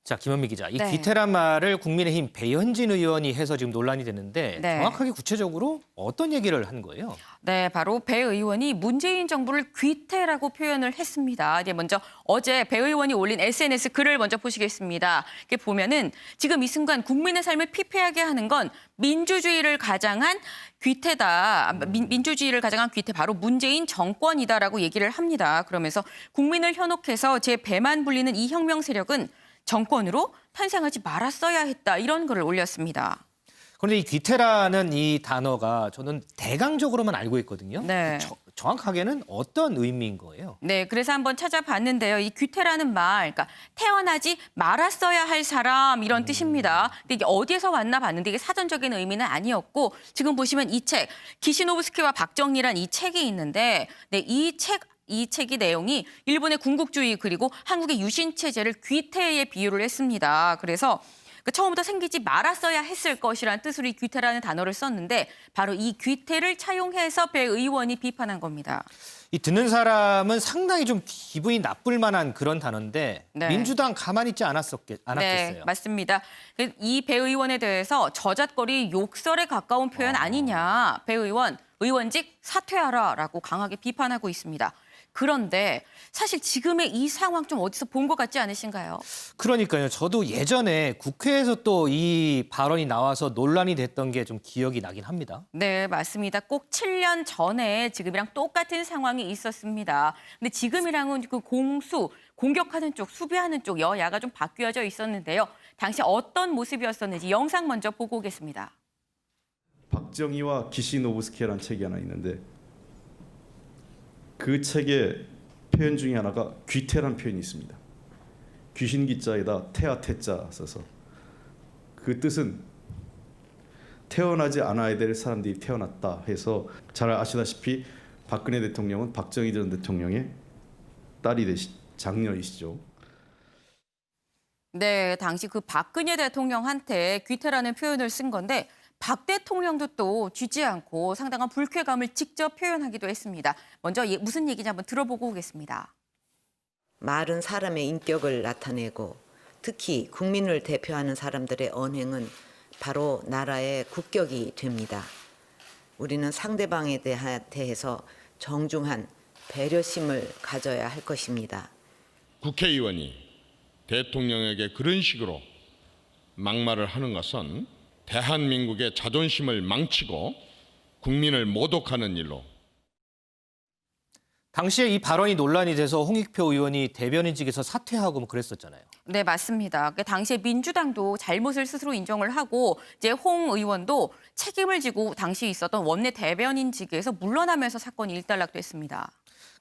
자, 김현미 기자. 이 네. 귀태란 말을 국민의힘 배현진 의원이 해서 지금 논란이 됐는데 네. 정확하게 구체적으로 어떤 얘기를 한 거예요? 네, 바로 배 의원이 문재인 정부를 귀태라고 표현을 했습니다. 이제 먼저 어제 배 의원이 올린 SNS 글을 먼저 보시겠습니다. 이게 보면은 지금 이 순간 국민의 삶을 피폐하게 하는 건 민주주의를 가장한 귀태다. 민주주의를 가장한 귀태 바로 문재인 정권이다라고 얘기를 합니다. 그러면서 국민을 현혹해서 제 배만 불리는 이 혁명 세력은 정권으로 탄생하지 말았어야 했다. 이런 글을 올렸습니다. 그런데 이 귀태라는 이 단어가 저는 대강적으로만 알고 있거든요. 네. 정확하게는 어떤 의미인 거예요? 네, 그래서 한번 찾아봤는데요. 이 귀태라는 말, 그러니까 태어나지 말았어야 할 사람 이런 뜻입니다. 근데 이게 어디에서 왔나 봤는데 이게 사전적인 의미는 아니었고 지금 보시면 이 책, 기시노브스키와 박정희란 이 책이 있는데 네, 이 책의 내용이 일본의 군국주의 그리고 한국의 유신 체제를 귀태에 비유를 했습니다. 그래서 처음부터 생기지 말았어야 했을 것이라는 뜻으로 이 귀태라는 단어를 썼는데 바로 이 귀태를 차용해서 배 의원이 비판한 겁니다. 이 듣는 사람은 상당히 좀 기분이 나쁠 만한 그런 단어인데 네. 민주당 가만히 있지 않았겠어요. 네, 맞습니다. 이 배 의원에 대해서 저잣거리 욕설에 가까운 표현 아니냐. 배 의원, 의원직 사퇴하라라고 강하게 비판하고 있습니다. 그런데 사실 지금의 이 상황 좀 어디서 본 것 같지 않으신가요? 그러니까요. 저도 예전에 국회에서 또 이 발언이 나와서 논란이 됐던 게 좀 기억이 나긴 합니다. 네, 맞습니다. 꼭 7년 전에 지금이랑 똑같은 상황이 있었습니다. 근데 지금이랑은 그 공격하는 쪽, 수비하는 쪽 여야가 좀 바뀌어져 있었는데요. 당시 어떤 모습이었었는지 영상 먼저 보고 오겠습니다. 박정희와 기시노브스키라는 책이 하나 있는데 그 책의 표현 중에 하나가 귀태라는 표현이 있습니다. 귀신 기자에다 태아 태자 써서 그 뜻은 태어나지 않아야 될 사람들이 태어났다 해서 잘 아시다시피 박근혜 대통령은 박정희 전 대통령의 장녀이시죠. 네, 당시 그 박근혜 대통령한테 귀태라는 표현을 쓴 건데 박 대통령도 또 쥐지 않고 상당한 불쾌감을 직접 표현하기도 했습니다. 먼저 무슨 얘기인지 한번 들어보고 오겠습니다. 말은 사람의 인격을 나타내고 특히 국민을 대표하는 사람들의 언행은 바로 나라의 국격이 됩니다. 우리는 상대방에 대해서 정중한 배려심을 가져야 할 것입니다. 국회의원이 대통령에게 그런 식으로 막말을 하는 것은 대한민국의 자존심을 망치고 국민을 모독하는 일로. 당시에 이 발언이 논란이 돼서 홍익표 의원이 대변인직에서 사퇴하고 뭐 그랬었잖아요. 네, 맞습니다. 당시에 민주당도 잘못을 스스로 인정을 하고 이제 홍 의원도 책임을 지고 당시 있었던 원내 대변인직에서 물러나면서 사건이 일단락됐습니다.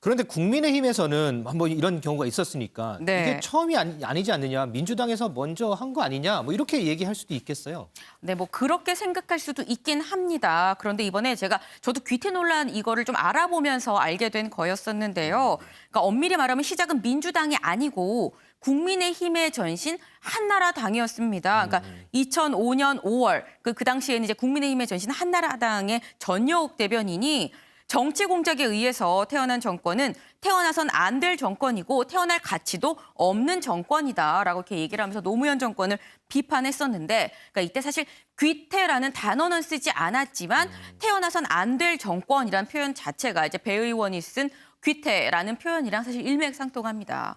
그런데 국민의힘에서는 뭐 이런 경우가 있었으니까 네. 이게 처음이 아니지 않느냐. 민주당에서 먼저 한 거 아니냐. 뭐 이렇게 얘기할 수도 있겠어요. 네, 뭐 그렇게 생각할 수도 있긴 합니다. 그런데 이번에 저도 귀태 논란 이거를 좀 알아보면서 알게 된 거였었는데요. 그러니까 엄밀히 말하면 시작은 민주당이 아니고 국민의힘의 전신 한나라당이었습니다. 그러니까 2005년 5월 그 당시에는 이제 국민의힘의 전신 한나라당의 전효옥 대변인이 정치 공작에 의해서 태어난 정권은 태어나선 안 될 정권이고 태어날 가치도 없는 정권이다라고 이렇게 얘기를 하면서 노무현 정권을 비판했었는데 그러니까 이때 사실 귀태라는 단어는 쓰지 않았지만 태어나선 안 될 정권이라는 표현 자체가 이제 배 의원이 쓴 귀태라는 표현이랑 사실 일맥상통합니다.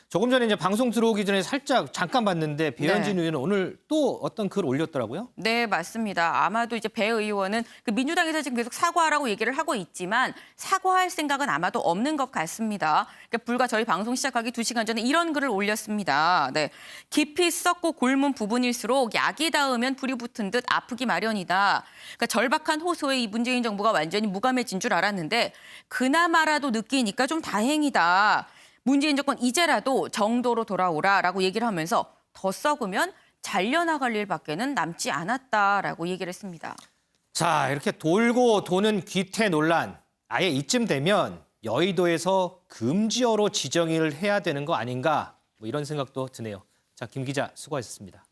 조금 전에 이제 방송 들어오기 전에 살짝 잠깐 봤는데 배현진 의원은 오늘 또 어떤 글 올렸더라고요. 네, 맞습니다. 아마도 이제 배 의원은 그 민주당에서 지금 계속 사과하라고 얘기를 하고 있지만 사과할 생각은 아마도 없는 것 같습니다. 그러니까 불과 저희 방송 시작하기 2시간 전에 이런 글을 올렸습니다. 네, 깊이 썩고 곪은 부분일수록 약이 닿으면 불이 붙은 듯 아프기 마련이다. 그러니까 절박한 호소에 이 문재인 정부가 완전히 무감해진 줄 알았는데 그나마라도 느끼니까 좀 다행이다. 문재인 정권 이제라도 정도로 돌아오라라고 얘기를 하면서 더 썩으면 잘려나갈 일밖에는 남지 않았다라고 얘기를 했습니다. 자, 이렇게 돌고 도는 귀태 논란. 아예 이쯤 되면 여의도에서 금지어로 지정을 해야 되는 거 아닌가? 뭐 이런 생각도 드네요. 자, 김 기자 수고하셨습니다.